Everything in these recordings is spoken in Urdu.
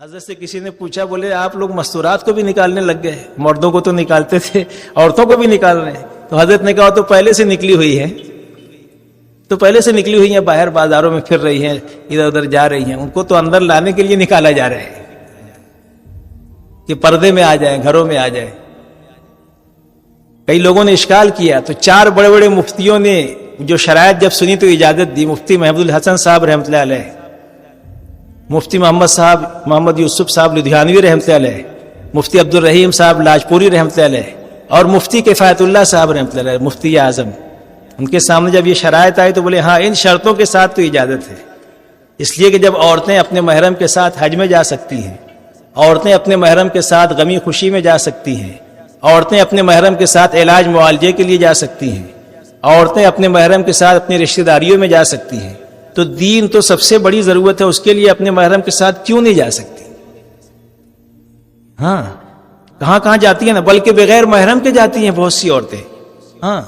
حضرت سے کسی نے پوچھا، بولے آپ لوگ مستورات کو بھی نکالنے لگ گئے، مردوں کو تو نکالتے تھے، عورتوں کو بھی نکال رہے ہیں؟ تو حضرت نے کہا تو پہلے سے نکلی ہوئی ہے، تو پہلے سے نکلی ہوئی ہیں، باہر بازاروں میں پھر رہی ہیں، ادھر ادھر جا رہی ہیں، ان کو تو اندر لانے کے لیے نکالا جا رہا ہے کہ پردے میں آ جائیں، گھروں میں آ جائیں۔ کئی لوگوں نے اشکال کیا، تو 4 بڑے بڑے مفتیوں نے جو شرائط جب سنی تو اجازت دی۔ مفتی محمود الحسن صاحب رحمۃ اللہ علیہ، مفتی محمد یوسف صاحب لدھیانوی رحمۃ اللہ علیہ، مفتی عبد الرحیم صاحب لاجپوری رحمۃ اللہ علیہ، اور مفتی کفایت اللہ صاحب رحمۃ اللہ علیہ، مفتی اعظم، ان کے سامنے جب یہ شرائط آئی تو بولے ہاں ان شرطوں کے ساتھ تو اجازت ہے، اس لیے کہ جب عورتیں اپنے محرم کے ساتھ حج میں جا سکتی ہیں، عورتیں اپنے محرم کے ساتھ غمی خوشی میں جا سکتی ہیں، عورتیں اپنے محرم کے ساتھ علاج معالجے کے لیے جا سکتی ہیں، عورتیں اپنے محرم کے ساتھ اپنی رشتہ داریوں میں جا سکتی ہیں، تو دین تو سب سے بڑی ضرورت ہے، اس کے لیے اپنے محرم کے ساتھ کیوں نہیں جا سکتی؟ ہاں کہاں کہاں جاتی ہیں نا، بلکہ بغیر محرم کے جاتی ہیں بہت سی عورتیں۔ ہاں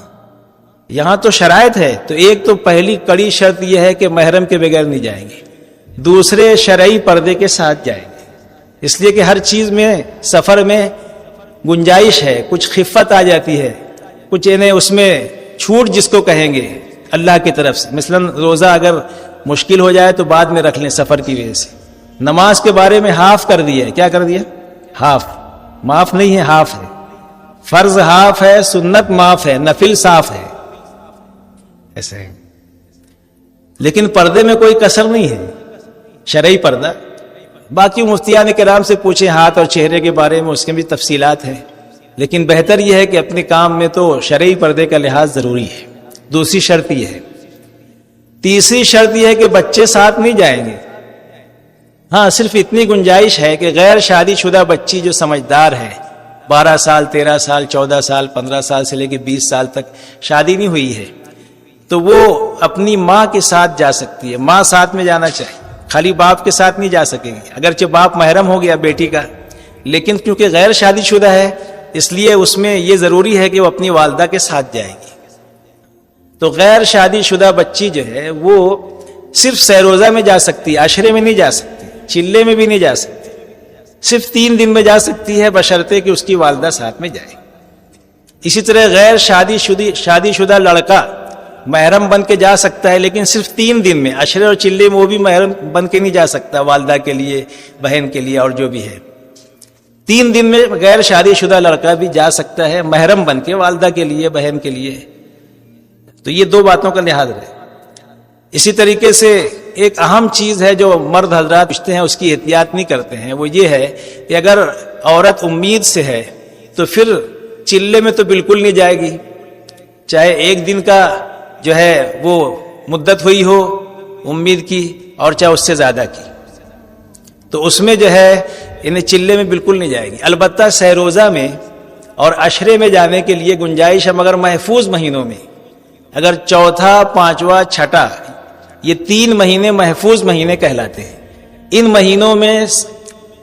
یہاں تو شرائط ہے، تو ایک تو پہلی کڑی شرط یہ ہے کہ محرم کے بغیر نہیں جائیں گے، دوسرے شرعی پردے کے ساتھ جائیں گے، اس لیے کہ ہر چیز میں سفر میں گنجائش ہے، کچھ خفت آ جاتی ہے، کچھ انہیں اس میں چھوٹ جس کو کہیں گے اللہ کی طرف سے، مثلا روزہ اگر مشکل ہو جائے تو بعد میں رکھ لیں سفر کی وجہ سے۔ نماز کے بارے میں ہاف کر دیا ہے، کیا کر دیا؟ ہاف، معاف نہیں ہے، ہاف ہے، فرض ہاف ہے، سنت معاف ہے، نفل صاف ہے، ایسے ہے۔ لیکن پردے میں کوئی کسر نہیں ہے، شرعی پردہ۔ باقی مفتیان کرام سے پوچھیں ہاتھ اور چہرے کے بارے میں، اس کے بھی تفصیلات ہیں، لیکن بہتر یہ ہے کہ اپنے کام میں تو شرعی پردے کا لحاظ ضروری ہے۔ دوسری شرط یہ ہے۔ تیسری شرط یہ ہے کہ بچے ساتھ نہیں جائیں گے۔ ہاں صرف اتنی گنجائش ہے کہ غیر شادی شدہ بچی جو سمجھدار ہے، 12 سال 13 سال 14 سال 15 سال سے لے کے 20 سال تک شادی نہیں ہوئی ہے، تو وہ اپنی ماں کے ساتھ جا سکتی ہے، ماں ساتھ میں جانا چاہیے، خالی باپ کے ساتھ نہیں جا سکے گی، اگرچہ باپ محرم ہو گیا بیٹی کا، لیکن کیونکہ غیر شادی شدہ ہے اس لیے اس میں یہ ضروری ہے کہ وہ اپنی والدہ کے ساتھ جائے گی۔ تو غیر شادی شدہ بچی جو ہے وہ صرف سہروزہ میں جا سکتی ہے، عشرے میں نہیں جا سکتی، چلے میں بھی نہیں جا سکتی، صرف 3 دن میں جا سکتی ہے بشرطے کہ اس کی والدہ ساتھ میں جائے۔ اسی طرح غیر شادی شدہ لڑکا محرم بن کے جا سکتا ہے، لیکن صرف 3 دن میں، عشرے اور چلے میں وہ بھی محرم بن کے نہیں جا سکتا، والدہ کے لیے، بہن کے لیے اور جو بھی ہے۔ 3 دن میں غیر شادی شدہ لڑکا بھی جا سکتا ہے محرم بن کے، والدہ کے لیے، بہن کے لیے۔ تو یہ 2 باتوں کا لحاظ رہے۔ اسی طریقے سے ایک اہم چیز ہے جو مرد حضرات پوچھتے ہیں، اس کی احتیاط نہیں کرتے ہیں، وہ یہ ہے کہ اگر عورت امید سے ہے تو پھر چلے میں تو بالکل نہیں جائے گی، چاہے 1 دن کا جو ہے وہ مدت ہوئی ہو امید کی اور چاہے اس سے زیادہ کی، تو اس میں جو ہے انہیں چلے میں بالکل نہیں جائے گی۔ البتہ سہروزہ میں اور عشرے میں جانے کے لیے گنجائش ہے، مگر محفوظ مہینوں میں۔ اگر چوتھا، 5واں، 6ٹھا یہ 3 مہینے محفوظ مہینے کہلاتے ہیں، ان مہینوں میں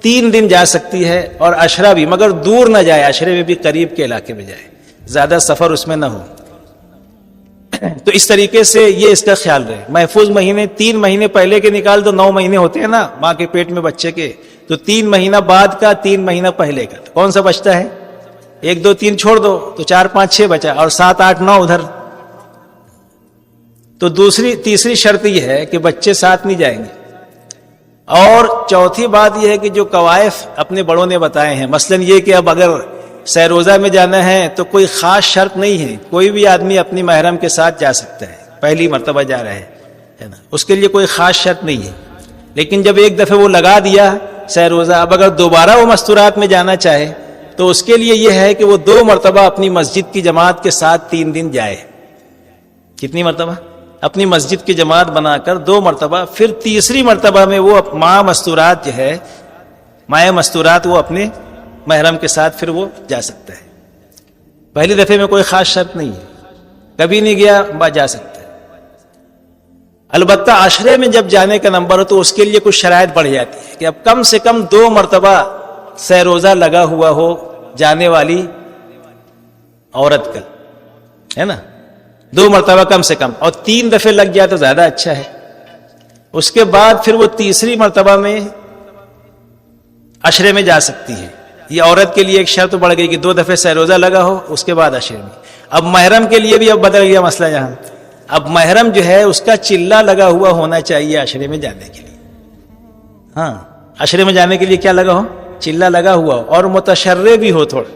3 دن جا سکتی ہے، اور عشرہ بھی، مگر دور نہ جائے، عشرے میں بھی قریب کے علاقے میں جائے، زیادہ سفر اس میں نہ ہو۔ تو اس طریقے سے یہ اس کا خیال رہے۔ محفوظ مہینے 3 مہینے پہلے کے نکال تو 9 مہینے ہوتے ہیں نا ماں کے پیٹ میں بچے کے، تو 3 مہینہ بعد کا، 3 مہینہ پہلے کا، کون سا بچتا ہے؟ 1 2 3 چھوڑ دو تو 4 5 6 بچا، اور 7 8 9 ادھر۔ تو تیسری شرط یہ ہے کہ بچے ساتھ نہیں جائیں گے۔ اور چوتھی بات یہ ہے کہ جو قوائف اپنے بڑوں نے بتائے ہیں، مثلا یہ کہ اب اگر سہروزہ میں جانا ہے تو کوئی خاص شرط نہیں ہے، کوئی بھی آدمی اپنی محرم کے ساتھ جا سکتا ہے، پہلی مرتبہ جا رہا ہے نا، اس کے لیے کوئی خاص شرط نہیں ہے۔ لیکن جب ایک دفعہ وہ لگا دیا سہروزہ، اب اگر دوبارہ وہ مستورات میں جانا چاہے تو اس کے لیے یہ ہے کہ وہ 2 مرتبہ اپنی مسجد کی جماعت کے ساتھ 3 دن جائے۔ کتنی مرتبہ؟ اپنی مسجد کی جماعت بنا کر 2 مرتبہ، پھر تیسری مرتبہ میں وہ ماں مستورات جو ہے، مائع مستورات، وہ اپنے محرم کے ساتھ پھر وہ جا سکتا ہے۔ پہلی دفعے میں کوئی خاص شرط نہیں ہے، کبھی نہیں گیا جا سکتا ہے۔ البتہ عشرے میں جب جانے کا نمبر ہو تو اس کے لیے کچھ شرائط بڑھ جاتی ہے کہ اب کم سے کم 2 مرتبہ سہروزہ لگا ہوا ہو جانے والی عورت کا، ہے نا، 2 مرتبہ کم سے کم، اور 3 دفعے لگ جائے تو زیادہ اچھا ہے۔ اس کے بعد پھر وہ تیسری مرتبہ میں عشرے میں جا سکتی ہے. یہ عورت کے لیے ایک شرط بڑھ گئی کہ 2 دفعے سہ روزہ لگا ہو اس کے بعد عشرے میں. اب محرم کے لیے بھی اب بدل گیا مسئلہ یہاں. اب محرم جو ہے اس کا چلہ لگا ہوا ہونا چاہیے عشرے میں جانے کے لیے. ہاں عشرے میں جانے کے لیے کیا لگا ہو؟ چلہ لگا ہوا ہو, اور متشرع بھی ہو, تھوڑا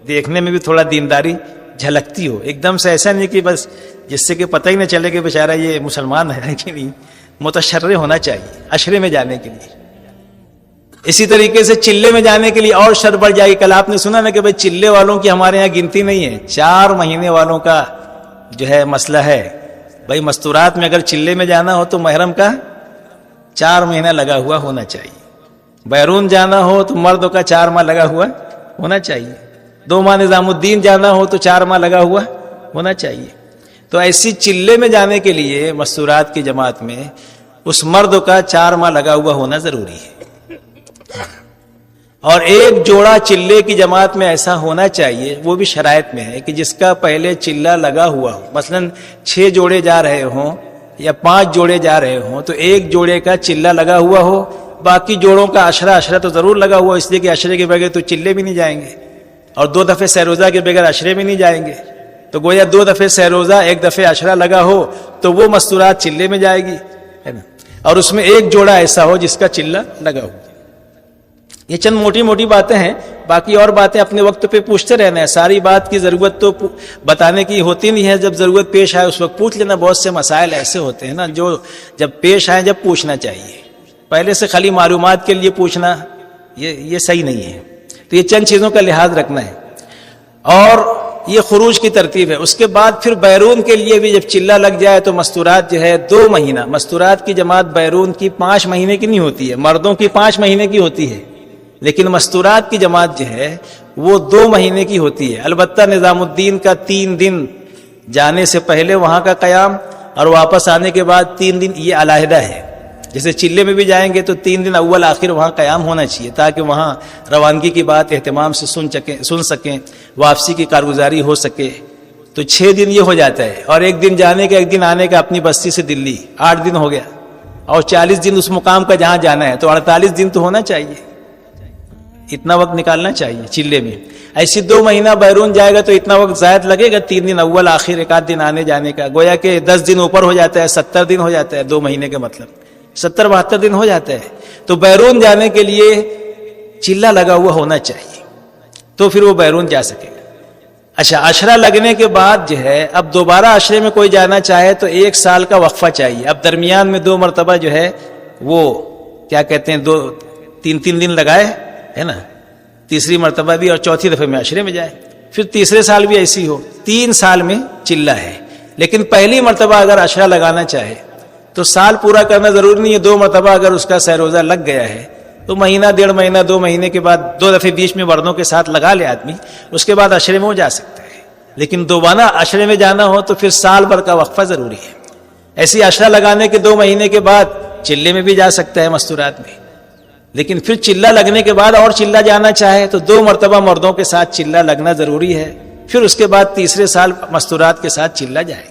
دیکھنے میں بھی تھوڑا دینداری جھلکتی ہو. ایک دم سے ایسا نہیں کہ بس جس سے کہ پتہ ہی نہ چلے کہ بیچارہ یہ مسلمان ہے کہ نہیں. متشرع ہونا چاہیے عشرے میں جانے کے لیے. اسی طریقے سے چلے میں جانے کے لیے اور شرط بڑھ جائے گی. کل آپ نے سنا نا کہ بھائی چلے والوں کی ہمارے یہاں گنتی نہیں ہے, 4 مہینے والوں کا جو ہے مسئلہ ہے. بھائی مستورات میں اگر چلے میں جانا ہو تو محرم کا 4 مہینہ لگا ہوا ہونا چاہیے. بیرون جانا ہو تو مرد کا 4 ماہ لگا ہوا ہونا چاہیے. 2 ماہ نظام الدین جانا ہو تو 4 ماہ لگا ہوا ہونا چاہیے. تو ایسی چلے میں جانے کے لیے مستورات کی جماعت میں اس مرد کا 4 ماہ لگا ہوا ہونا ضروری ہے. اور ایک جوڑا چلے کی جماعت میں ایسا ہونا چاہیے, وہ بھی شرائط میں ہے, کہ جس کا پہلے چلہ لگا ہوا ہو. مثلا 6 جوڑے جا رہے ہوں یا 5 جوڑے جا رہے ہوں تو ایک جوڑے کا چلہ لگا ہوا ہو, باقی جوڑوں کا عشرہ تو ضرور لگا ہوا, اس لیے کہ عشرے کے بغیر تو چلے بھی نہیں جائیں گے, اور 2 دفعے سہ روزہ کے بغیر عشرے بھی نہیں جائیں گے. تو گویا 2 دفعے سہ روزہ 1 دفعے عشرہ لگا ہو تو وہ مستورات چلے میں جائے گی, ہے نا. اور اس میں ایک جوڑا ایسا ہو جس کا چلہ لگا ہو. یہ چند موٹی موٹی باتیں ہیں, باقی اور باتیں اپنے وقت پہ پوچھتے رہنا ہے. ساری بات کی ضرورت تو بتانے کی ہوتی نہیں ہے, جب ضرورت پیش آئے اس وقت پوچھ لینا. بہت سے مسائل ایسے ہوتے ہیں نا جو جب پیش آئے جب پوچھنا چاہیے, پہلے سے خالی معلومات کے لیے پوچھنا یہ صحیح نہیں ہے. تو یہ چند چیزوں کا لحاظ رکھنا ہے. اور یہ خروج کی ترتیب ہے. اس کے بعد پھر بیرون کے لیے بھی جب چلہ لگ جائے تو مستورات جو ہے 2 مہینہ, مستورات کی جماعت بیرون کی 5 مہینے کی نہیں ہوتی ہے, مردوں کی 5 مہینے کی ہوتی ہے, لیکن مستورات کی جماعت جو ہے وہ 2 مہینے کی ہوتی ہے. البتہ نظام الدین کا 3 دن جانے سے پہلے وہاں کا قیام اور واپس آنے کے بعد 3 دن یہ علیحدہ ہے. جیسے چلے میں بھی جائیں گے تو 3 دن اول آخر وہاں قیام ہونا چاہیے تاکہ وہاں روانگی کی بات اہتمام سے سن سکیں, واپسی کی کارگزاری ہو سکے. تو 6 دن یہ ہو جاتا ہے, اور 1 دن جانے کا 1 دن آنے کا اپنی بستی سے دلی, 8 دن ہو گیا. اور 40 دن اس مقام کا جہاں جانا ہے تو 48 دن تو ہونا چاہیے, اتنا وقت نکالنا چاہیے چلے میں. ایسی 2 مہینہ بیرون جائے گا تو اتنا وقت زائد لگے گا, 3 دن اول آخر 1 آدھ دن آنے جانے کا, گویا کہ 10 دن اوپر ہو جاتا ہے, 70 دن ہو جاتا ہے 2 مہینے کا مطلب 70-72 دن ہو جاتا ہے. تو بیرون جانے کے لیے چلہ لگا ہوا ہونا چاہیے تو پھر وہ بیرون جا سکے گا. اچھا, عشرہ لگنے کے بعد جو ہے اب دوبارہ عشرے میں کوئی جانا چاہے تو 1 سال کا وقفہ چاہیے. اب درمیان میں 2 مرتبہ جو ہے وہ کیا کہتے ہیں 2-3 دن لگائے, ہے نا, تیسری مرتبہ بھی اور چوتھی دفعہ میں عشرے میں جائے. پھر تیسرے سال بھی ایسی ہو, 3 سال میں چلہ ہے. لیکن پہلی مرتبہ اگر عشرہ لگانا چاہے تو سال پورا کرنا ضروری نہیں ہے. 2 مرتبہ اگر اس کا سہ روزہ لگ گیا ہے تو مہینہ 1.5 مہینہ 2 مہینے کے بعد 2 دفعے بیچ میں مردوں کے ساتھ لگا لے آدمی, اس کے بعد عشرے میں وہ جا سکتا ہے. لیکن دوبارہ عشرے میں جانا ہو تو پھر سال بھر کا وقفہ ضروری ہے. ایسی عشرہ لگانے کے 2 مہینے کے بعد چلے میں بھی جا سکتا ہے مستورات میں, لیکن پھر چلہ لگنے کے بعد اور چلہ جانا چاہے تو 2 مرتبہ مردوں کے ساتھ چلہ لگنا ضروری ہے. پھر اس کے بعد تیسرے سال مستورات کے ساتھ چلہ جائے گا.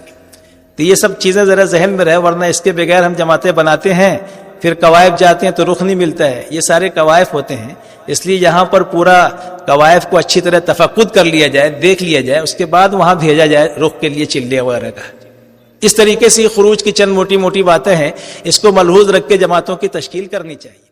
تو یہ سب چیزیں ذرا ذہن میں رہے, ورنہ اس کے بغیر ہم جماعتیں بناتے ہیں پھر قوائف جاتے ہیں تو رخ نہیں ملتا ہے. یہ سارے قوائف ہوتے ہیں, اس لیے یہاں پر پورا قوائف کو اچھی طرح تفقد کر لیا جائے, دیکھ لیا جائے, اس کے بعد وہاں بھیجا جائے رخ کے لیے چلے وغیرہ کا. اس طریقے سے خروج کی چند موٹی موٹی باتیں ہیں, اس کو ملحوظ رکھ کے جماعتوں کی تشکیل کرنی چاہیے.